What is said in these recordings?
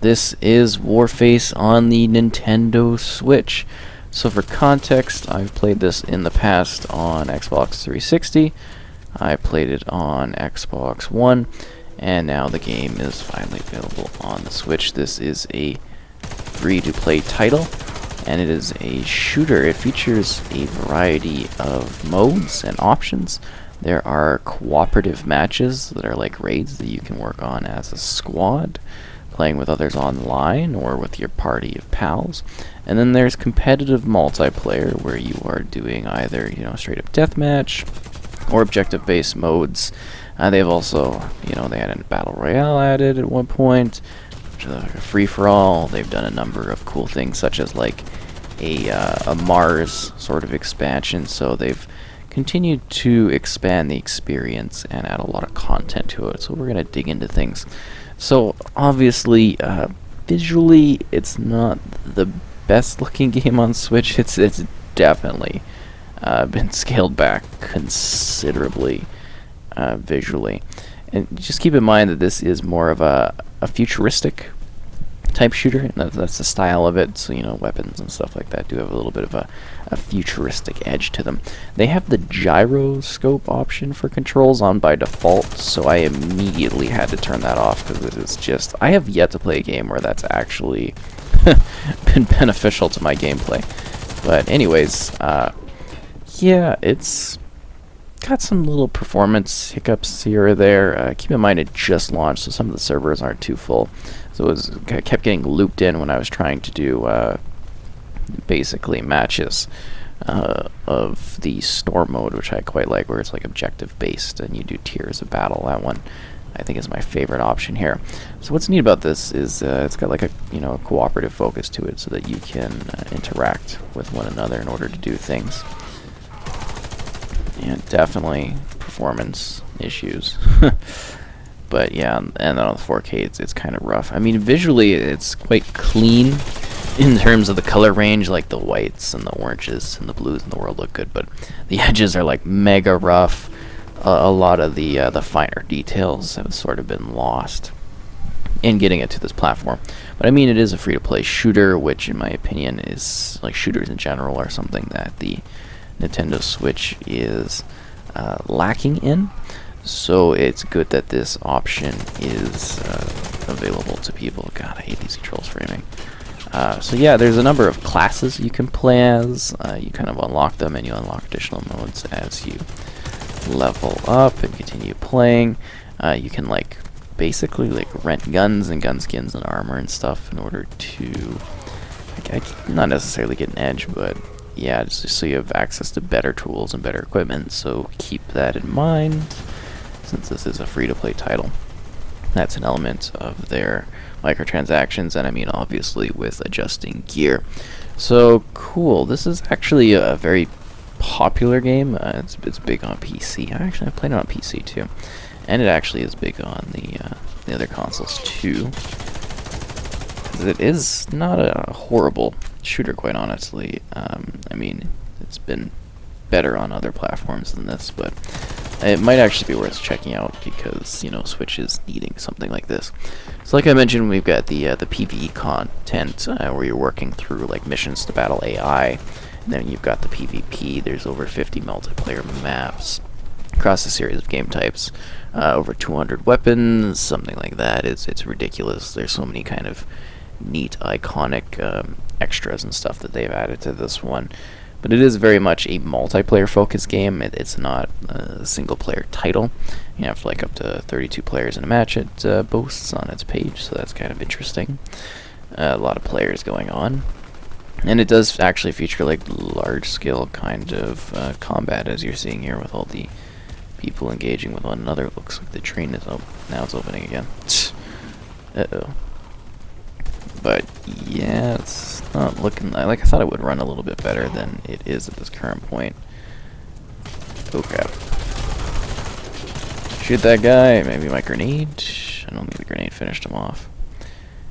This is Warface on the Nintendo Switch. So for context, I've played this in the past on Xbox 360. I played it on Xbox One, and now the game is finally available on the Switch. This is a free-to-play title, and it is a shooter. It features a variety of modes and options. There are cooperative matches that are like raids that you can work on as a squad, playing with others online or with your party of pals. And then there's competitive multiplayer where you are doing either, straight up deathmatch or objective-based modes. They've also, they had a battle royale added at one point, which is like a free-for-all. They've done a number of cool things, such as like a Mars sort of expansion. So they've continued to expand the experience and add a lot of content to it. So we're gonna dig into things. So obviously, visually, it's not the best looking game on Switch. It's definitely been scaled back considerably visually. And just keep in mind that this is more of a futuristic type shooter, and that's the style of it. So weapons and stuff like that do have a little bit of a futuristic edge to them. They have the gyroscope option for controls on by default, so I immediately had to turn that off because it is just, I have yet to play a game where that's actually been beneficial to my gameplay. But anyways, yeah, it's got some little performance hiccups here or there. Keep in mind it just launched, so some of the servers aren't too full. So I kept getting looped in when I was trying to do basically matches of the storm mode, which I quite like, where it's like objective based and you do tiers of battle. That one I think is my favorite option here. So what's neat about this is it's got like a a cooperative focus to it, so that you can interact with one another in order to do things. And definitely performance issues. But yeah, and then on the 4K it's kind of rough. I mean, visually it's quite clean in terms of the color range. Like the whites and the oranges and the blues in the world look good, but the edges are like mega rough. A lot of the finer details have sort of been lost in getting it to this platform. But I mean, it is a free-to-play shooter, which in my opinion is, like, shooters in general are something that the Nintendo Switch is lacking in. So it's good that this option is available to people. God, I hate these controls for aiming. So yeah, there's a number of classes you can play as. You kind of unlock them, and you unlock additional modes as you level up and continue playing. You can basically rent guns and gun skins and armor and stuff in order to not necessarily get an edge, but yeah, just so you have access to better tools and better equipment. So keep that in mind, since this is a free-to-play title. That's an element of their microtransactions, and I mean obviously with adjusting gear. So cool. This is actually a very popular game. It's big on PC. I played it on PC too, and it actually is big on the other consoles too. It is not a horrible shooter, quite honestly. I mean, it's been better on other platforms than this, but it might actually be worth checking out because Switch is needing something like this. So like I mentioned, we've got the PvE content where you're working through missions to battle AI. And then you've got the PvP. There's over 50 multiplayer maps across a series of game types, over 200 weapons, something like that. It's ridiculous. There's so many kind of neat, iconic extras and stuff that they've added to this one. But it is very much a multiplayer-focused game. It's not a single-player title. You have up to 32 players in a match. It boasts on its page, so that's kind of interesting. A lot of players going on. And it does actually feature large-scale kind of combat, as you're seeing here, with all the people engaging with one another. It looks like the train is now it's opening again. Uh-oh. But yeah, it's not looking like I thought it would run a little bit better than it is at this current point. Oh crap. Shoot that guy. Maybe my grenade. I don't think the grenade finished him off.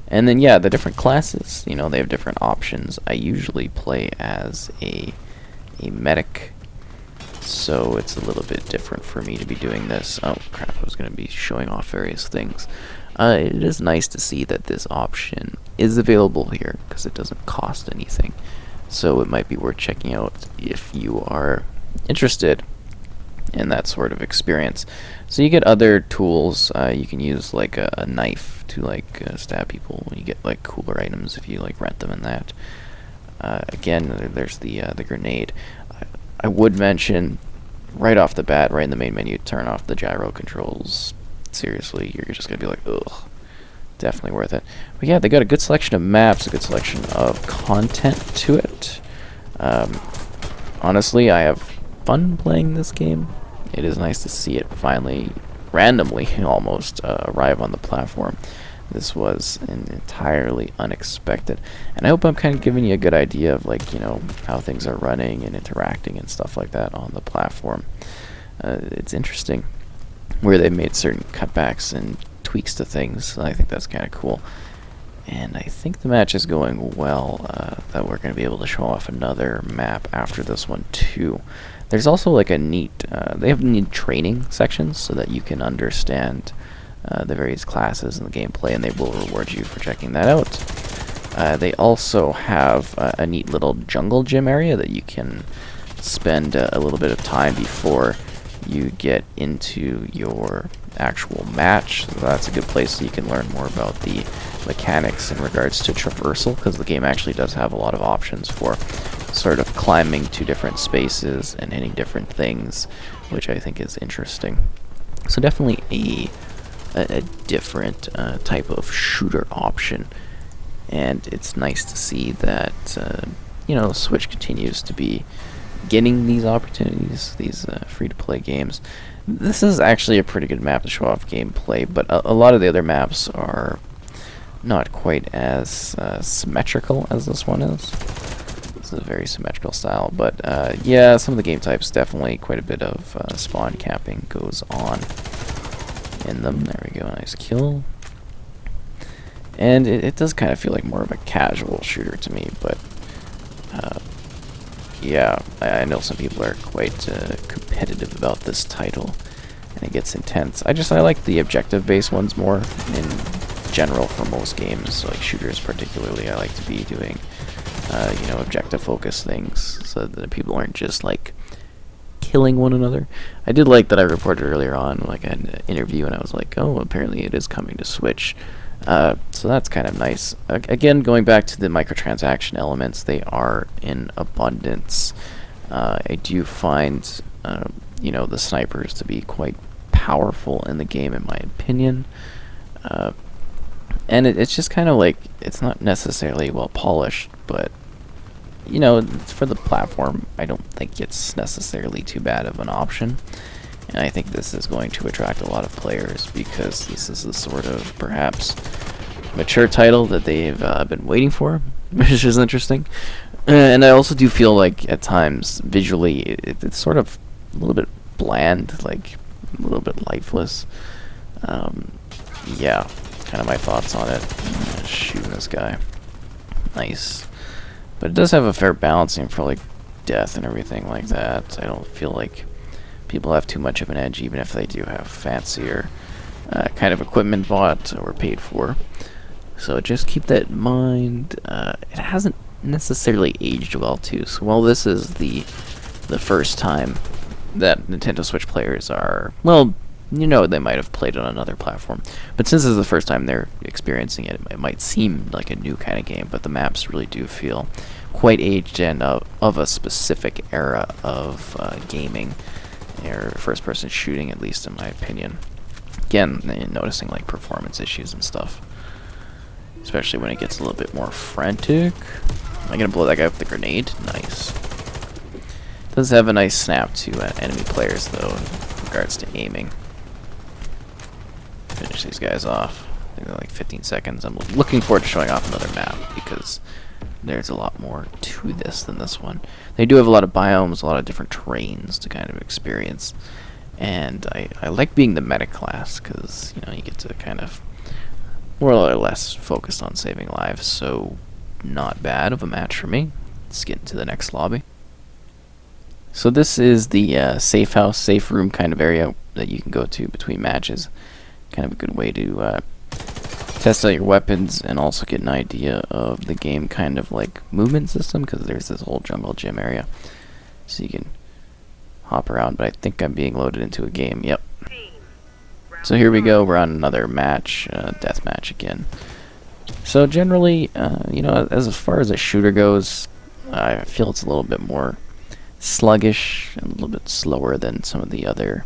And then yeah, the different classes, they have different options. I usually play as a medic, so it's a little bit different for me to be doing this. Oh crap, I was going to be showing off various things. It is nice to see that this option is available here because it doesn't cost anything. So it might be worth checking out if you are interested in that sort of experience. So you get other tools. You can use like a knife to like stab people. You get like cooler items if you like rent them in that. Again, there's the grenade. I would mention right off the bat, right in the main menu, turn off the gyro controls. Seriously, you're just gonna be like, ugh. Definitely worth it. But yeah, they got a good selection of maps, a good selection of content to it. Honestly, I have fun playing this game. It is nice to see it finally, randomly almost, arrive on the platform. This was entirely unexpected, and I hope I'm kind of giving you a good idea of like, you know, how things are running and interacting and stuff like that on the platform. It's interesting where they've made certain cutbacks and tweaks to things. I think that's kind of cool, and I think the match is going well, that we're going to be able to show off another map after this one too. There's also like a neat, they have neat training sections so that you can understand the various classes in the gameplay, and they will reward you for checking that out. They also have a neat little jungle gym area that you can spend a little bit of time before you get into your actual match. So that's a good place so you can learn more about the mechanics in regards to traversal, because the game actually does have a lot of options for sort of climbing to different spaces and hitting different things, which I think is interesting. So definitely a different type of shooter option, and it's nice to see that you know, Switch continues to be getting these opportunities, these free-to-play games. This is actually a pretty good map to show off gameplay, but a lot of the other maps are not quite as symmetrical as this one is. This is a very symmetrical style, but yeah, some of the game types, definitely quite a bit of spawn camping goes on in them. There we go, nice kill. And it does kind of feel like more of a casual shooter to me, but yeah, I know some people are quite competitive about this title, and it gets intense. I like the objective-based ones more in general for most games, like shooters particularly. I like to be doing, you know, objective-focused things so that people aren't just like killing one another. I did like that I reported earlier on, like an interview, and I was like, oh, apparently it is coming to Switch. So that's kind of nice. Again, going back to the microtransaction elements, they are in abundance. I do find, you know, the snipers to be quite powerful in the game, in my opinion. And it's just kind of like, it's not necessarily well polished, but you know, for the platform, I don't think it's necessarily too bad of an option. And I think this is going to attract a lot of players because this is the sort of perhaps mature title that they've been waiting for, which is interesting. And I also do feel like at times visually it's sort of a little bit bland, like a little bit lifeless. Yeah, kind of my thoughts on it. Shooting this guy. Nice. But it does have a fair balancing for like death and everything like that. I don't feel like people have too much of an edge, even if they do have fancier kind of equipment bought or paid for. So just keep that in mind. It hasn't necessarily aged well too. So while this is the first time that Nintendo Switch players are, well, you know, they might have played on another platform, but since this is the first time they're experiencing it, it might seem like a new kind of game, but the maps really do feel quite aged and of a specific era of gaming, or first-person shooting, at least in my opinion. Again, noticing like performance issues and stuff, especially when it gets a little bit more frantic. Am I gonna blow that guy up with the grenade? Nice. Does have a nice snap to enemy players though, in regards to aiming. Finish these guys off. I think they're like 15 seconds. I'm looking forward to showing off another map because there's a lot more to this than this one. They do have a lot of biomes, a lot of different terrains to kind of experience, and I like being the meta class because, you know, you get to kind of more or less focused on saving lives. So not bad of a match for me. Let's get into the next lobby. So this is the safe house, safe room kind of area that you can go to between matches. Kind of a good way to test out your weapons and also get an idea of the game kind of like movement system, because there's this whole jungle gym area, so you can hop around. But I think I'm being loaded into a game. Yep. So here we go. We're on another match, deathmatch again. So generally, you know, as far as a shooter goes, I feel it's a little bit more sluggish and a little bit slower than some of the other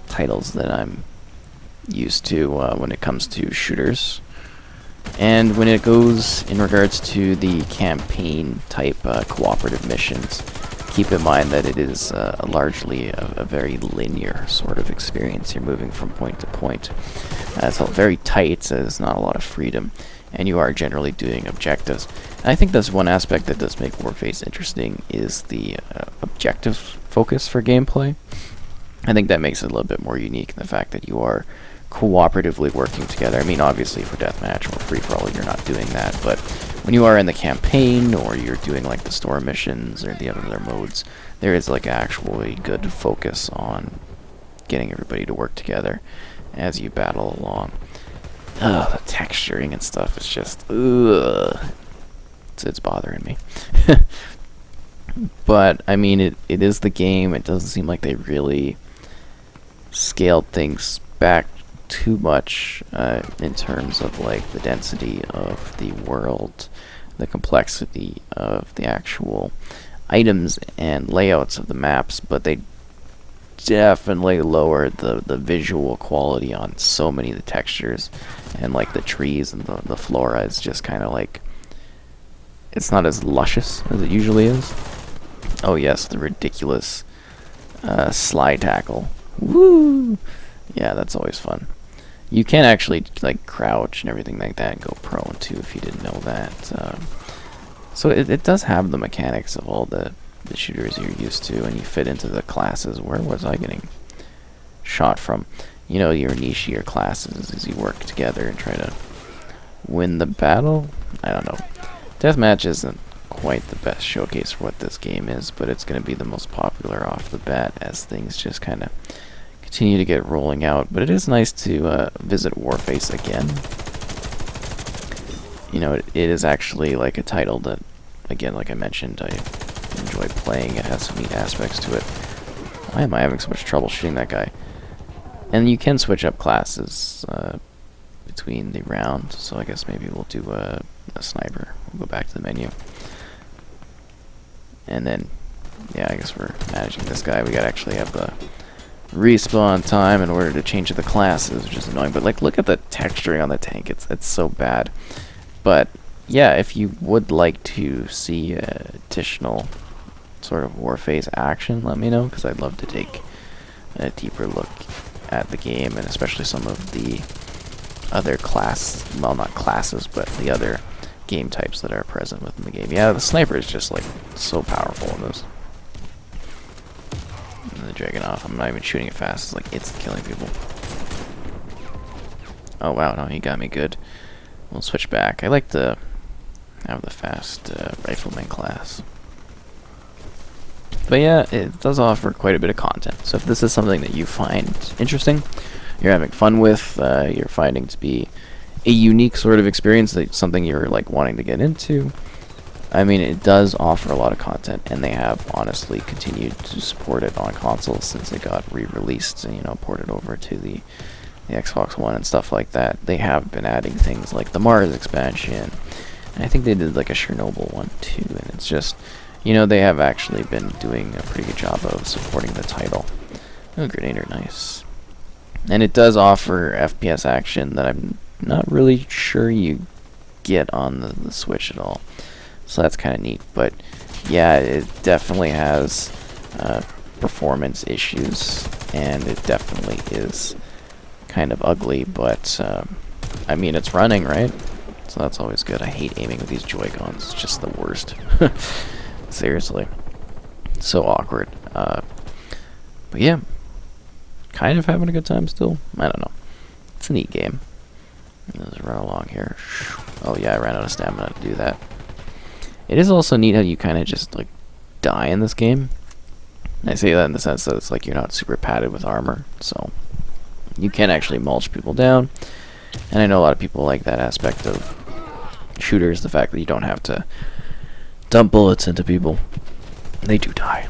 titles that I'm used to when it comes to shooters. And when it goes in regards to the campaign type cooperative missions, keep in mind that it is largely a very linear sort of experience. You're moving from point to point. It's very tight, so there's not a lot of freedom, and you are generally doing objectives. And I think that's one aspect that does make Warface interesting, is the objective focus for gameplay. I think that makes it a little bit more unique in the fact that you are cooperatively working together. I mean, obviously for Deathmatch or free-for-all, you're not doing that, but when you are in the campaign, or you're doing like the store missions or the other modes, there is like actually good focus on getting everybody to work together as you battle along. Ugh, the texturing and stuff is just, ugh. It's bothering me. But, I mean, it is the game. It doesn't seem like they really scaled things back too much in terms of like the density of the world, the complexity of the actual items and layouts of the maps, but they definitely lowered the visual quality on so many of the textures, and like the trees and the flora is just kind of like, it's not as luscious as it usually is. Oh yes, the ridiculous slide tackle. Woo! Yeah, that's always fun. You can actually like crouch and everything like that and go prone too, if you didn't know that. So it does have the mechanics of all the shooters you're used to, and you fit into the classes. Where was I getting shot from? You know, your nichier classes as you work together and try to win the battle. I don't know. Deathmatch isn't quite the best showcase for what this game is, but it's going to be the most popular off the bat as things just kind of continue to get rolling out. But it is nice to visit Warface again. You know, it is actually like a title that, again, like I mentioned, I enjoy playing. It has some neat aspects to it. Why am I having so much trouble shooting that guy? And you can switch up classes between the rounds, so I guess maybe we'll do a sniper. We'll go back to the menu. And then, yeah, I guess we're managing this guy. We gotta actually have the respawn time in order to change the classes, which is annoying. But like, look at the texturing on the tank. It's so bad. But yeah, if you would like to see additional sort of Warface action, let me know, because I'd love to take a deeper look at the game, and especially some of the other well, not classes, but the other game types that are present within the game. Yeah, the sniper is just like so powerful in this. And the Dragunov, I'm not even shooting it fast, it's like it's killing people. Oh wow, no, he got me good. We'll switch back. I like to have the fast rifleman class. But yeah, it does offer quite a bit of content. So if this is something that you find interesting, you're having fun with, you're finding to be a unique sort of experience, that something you're like wanting to get into, I mean, it does offer a lot of content, and they have honestly continued to support it on consoles since it got re-released and, you know, ported over to the Xbox One and stuff like that. They have been adding things like the Mars expansion, and I think they did like a Chernobyl one too, and it's just, you know, they have actually been doing a pretty good job of supporting the title. Oh, Grenadier, nice. And it does offer FPS action that I'm not really sure you get on the Switch at all. So that's kind of neat. But yeah, it definitely has performance issues, and it definitely is kind of ugly, but I mean, it's running, right? So that's always good. I hate aiming with these Joy-Cons. It's just the worst. Seriously. So awkward. But yeah, kind of having a good time still. I don't know. It's a neat game. Let's run along here. Oh yeah, I ran out of stamina to do that. It is also neat how you kind of just like die in this game. I say that in the sense that it's like you're not super padded with armor, so you can actually mulch people down. And I know a lot of people like that aspect of shooters, the fact that you don't have to dump bullets into people. They do die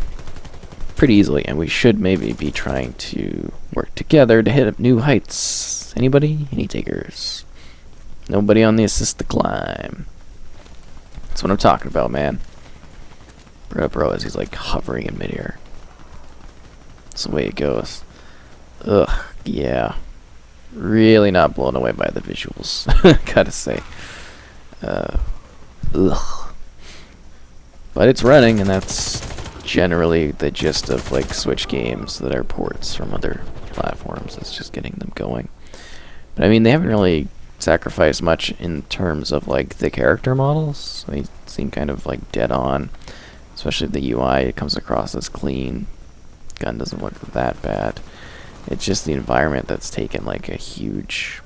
pretty easily, and we should maybe be trying to work together to hit up new heights. Anybody? Any takers? Nobody on the assist to climb. That's what I'm talking about, man. Bro, as he's like hovering in midair. That's the way it goes. Ugh, yeah. Really not blown away by the visuals, gotta say. Ugh. But it's running, and that's generally the gist of like Switch games that are ports from other platforms. It's just getting them going. But I mean, they haven't really sacrificed much in terms of like the character models. They seem kind of like dead on, especially the UI. It comes across as clean. Gun doesn't look that bad. It's just the environment that's taken like a huge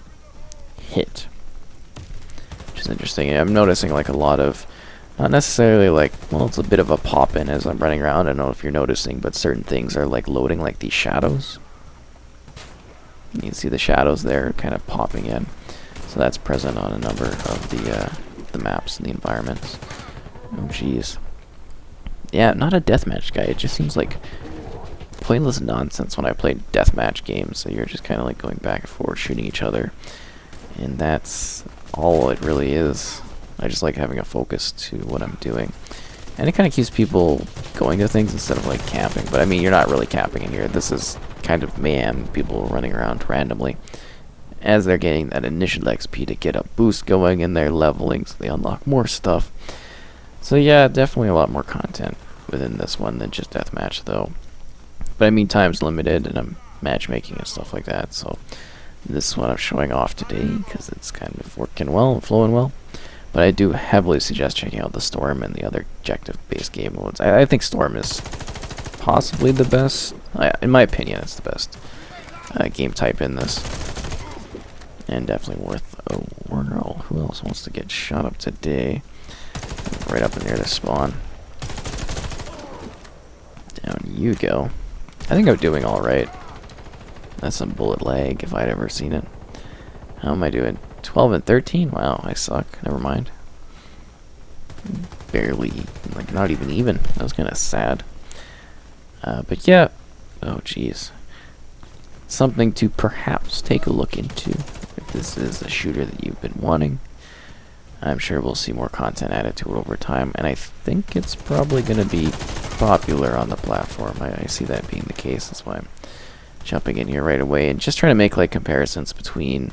hit, which is interesting. And I'm noticing like a lot of, not necessarily like, well, it's a bit of a pop-in as I'm running around. I don't know if you're noticing, but certain things are like loading, like these shadows. You can see the shadows there kind of popping in. So that's present on a number of the maps and the environments. Oh, jeez. Yeah, not a deathmatch guy. It just seems like pointless nonsense when I play deathmatch games. So you're just kind of like going back and forth, shooting each other. And that's all it really is. I just like having a focus to what I'm doing. And it kind of keeps people going to things instead of like camping. But I mean, you're not really camping in here. This is kind of mayhem, people running around randomly as they're getting that initial XP to get a boost going, and they're leveling so they unlock more stuff. So yeah, definitely a lot more content within this one than just deathmatch though. But I mean, time's limited and I'm matchmaking and stuff like that, so this is what I'm showing off today because it's kind of working well and flowing well. But I do heavily suggest checking out the Storm and the other objective-based game modes. I think Storm is possibly the best. In my opinion, it's the best game type in this. And definitely worth a whirl. Who else wants to get shot up today? Right up in near the spawn. Down you go. I think I'm doing alright. That's some bullet lag if I'd ever seen it. How am I doing? 12 and 13? Wow, I suck. Never mind. Barely, like not even. That was kind of sad. But yeah. Oh, jeez. Something to perhaps take a look into if this is a shooter that you've been wanting. I'm sure we'll see more content added to it over time, and I think it's probably going to be popular on the platform. I see that being the case. That's why I'm jumping in here right away and just trying to make like comparisons between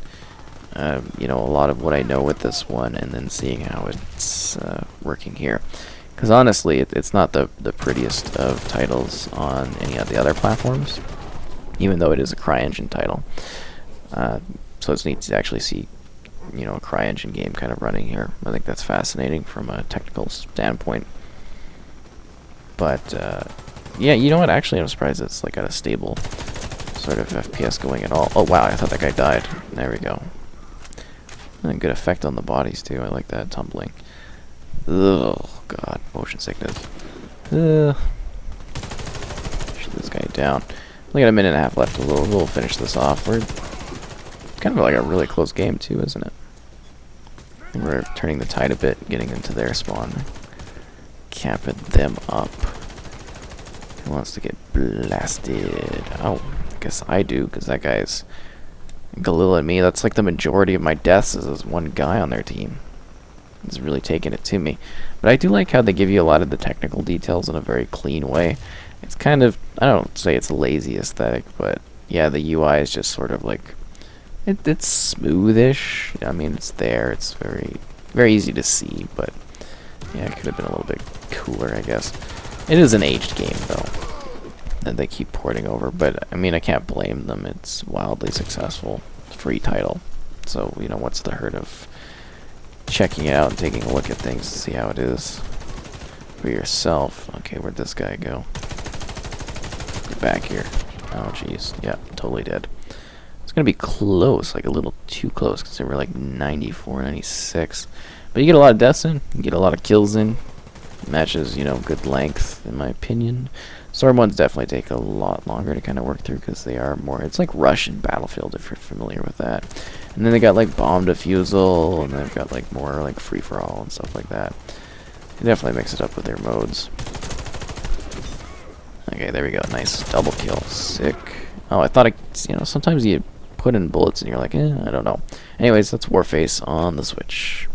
you know, a lot of what I know with this one and then seeing how it's working here. Because honestly, it's not the prettiest of titles on any of the other platforms, even though it is a CryEngine title. So it's neat to actually see, you know, a CryEngine game kind of running here. I think that's fascinating from a technical standpoint. But yeah, you know what? Actually, I'm surprised it's like got a stable sort of FPS going at all. Oh wow, I thought that guy died. There we go. And good effect on the bodies too. I like that tumbling. Ugh, god, motion sickness. Shoot this guy down. Only got a minute and a half left. We'll finish this off. We're kind of like a really close game too, isn't it? And we're turning the tide a bit, getting into their spawn, capping them up. Who wants to get blasted? Oh, I guess I do, because that guy's Galil me. That's like the majority of my deaths is this one guy on their team. He's really taking it to me. But I do like how they give you a lot of the technical details in a very clean way. It's kind of, I don't say it's a lazy aesthetic, but yeah, the UI is just sort of like, it's smoothish. I mean, it's there. It's very easy to see, but yeah, it could have been a little bit cooler, I guess. It is an aged game, though, that they keep porting over, but I mean, I can't blame them. It's wildly successful. Free title. So, you know, what's the hurt of checking it out and taking a look at things to see how it is for yourself. Okay, where'd this guy go? Get back here. Oh, jeez. Yeah, totally dead. It's gonna be close, like a little too close, because they were like 94, 96. But you get a lot of deaths in, you get a lot of kills in. Matches, you know, good length, in my opinion. Storm ones definitely take a lot longer to kind of work through because they are more. It's like Rush and Battlefield if you're familiar with that. And then they got like bomb defusal, and they've got like more like free for all and stuff like that. You definitely mix it up with their modes. Okay, there we go. Nice double kill. Sick. Oh, I thought sometimes you put in bullets and you're like, I don't know. Anyways, that's Warface on the Switch.